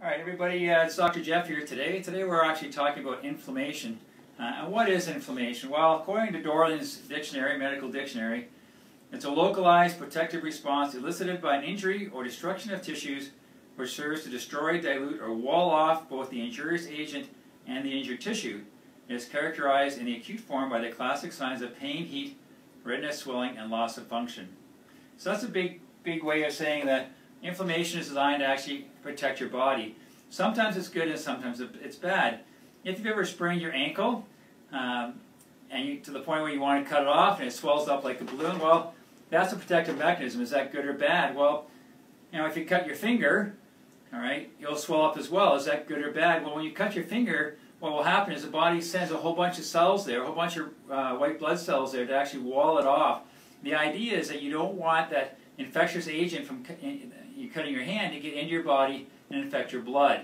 Alright everybody, it's Dr. Jeff here today. Today we're actually talking about inflammation. And what is inflammation? Well, according to Dorland's dictionary, medical dictionary, it's a localized protective response elicited by an injury or destruction of tissues which serves to destroy, dilute, or wall off both the injurious agent and the injured tissue. It is characterized in the acute form by the classic signs of pain, heat, redness, swelling, and loss of function. So that's a big way of saying that inflammation is designed to actually protect your body. Sometimes it's good and sometimes it's bad. If you've ever sprained your ankle to the point where you want to cut it off and it swells up like a balloon, well, that's a protective mechanism. Is that good or bad? Well, if you cut your finger, all right, you'll swell up as well. Is that good or bad? Well, when you cut your finger, what will happen is the body sends a whole bunch of cells there, a whole bunch of white blood cells there to actually wall it off. The idea is that you don't want that infectious agent from you cutting your hand to get into your body and infect your blood.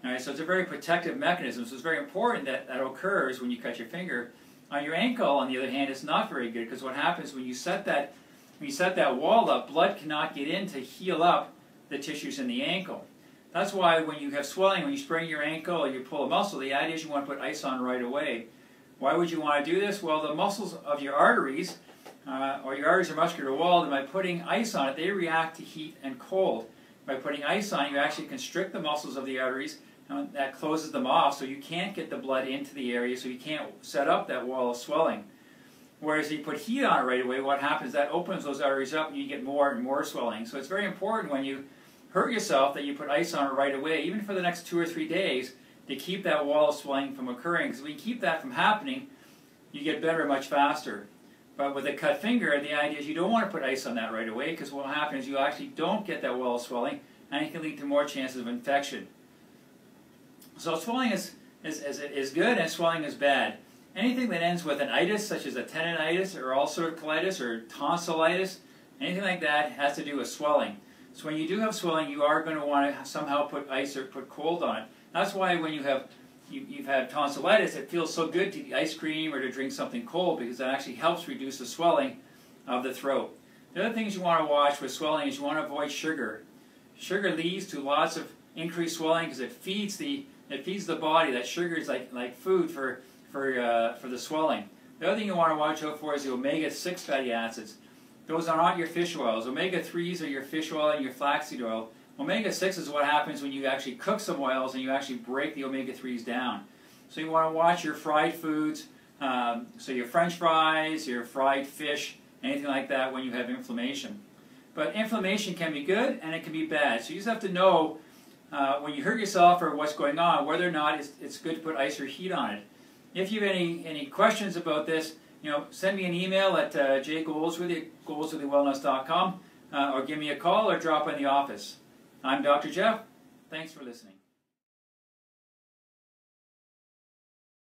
All right, so it's a very protective mechanism. So it's very important that that occurs when you cut your finger. On your ankle, on the other hand, it's not very good because what happens when you set that wall up, blood cannot get in to heal up the tissues in the ankle. That's why when you have swelling, when you sprain your ankle or you pull a muscle, the idea is you want to put ice on right away. Why would you want to do this? Well, the muscles of your arteries, or your arteries are muscular walled, and by putting ice on it, they react to heat and cold. By putting ice on, you actually constrict the muscles of the arteries, and that closes them off, so you can't get the blood into the area, so you can't set up that wall of swelling. Whereas if you put heat on it right away, what happens, that opens those arteries up and you get more and more swelling. So it's very important when you hurt yourself that you put ice on it right away, even for the next 2 or 3 days, to keep that wall of swelling from occurring. Because if we keep that from happening, you get better much faster. But with a cut finger, the idea is you don't want to put ice on that right away, because what will happen is you actually don't get that wall of swelling, and it can lead to more chances of infection. So swelling is good and swelling is bad. Anything that ends with an itis, such as a tendinitis or ulcerative colitis or tonsillitis, anything like that has to do with swelling. So when you do have swelling, you are going to want to somehow put ice or put cold on it. That's why when you've had tonsillitis, it feels so good to eat ice cream or to drink something cold, because that actually helps reduce the swelling of the throat. The other things you want to watch with swelling is you want to avoid sugar. Sugar leads to lots of increased swelling because it feeds the body. That sugar is like food for the swelling. The other thing you want to watch out for is the omega-6 fatty acids. Those are not your fish oils. Omega-3s are your fish oil and your flaxseed oil. Omega-6 is what happens when you actually cook some oils and you actually break the omega-3s down. So you want to watch your fried foods, so your French fries, your fried fish, anything like that when you have inflammation. But inflammation can be good and it can be bad. So you just have to know when you hurt yourself or what's going on, whether or not it's good to put ice or heat on it. If you have any questions about this, send me an email at jgoldsworthy at goldsworthywellness.com or give me a call or drop in the office. I'm Dr. Jeff. Thanks for listening.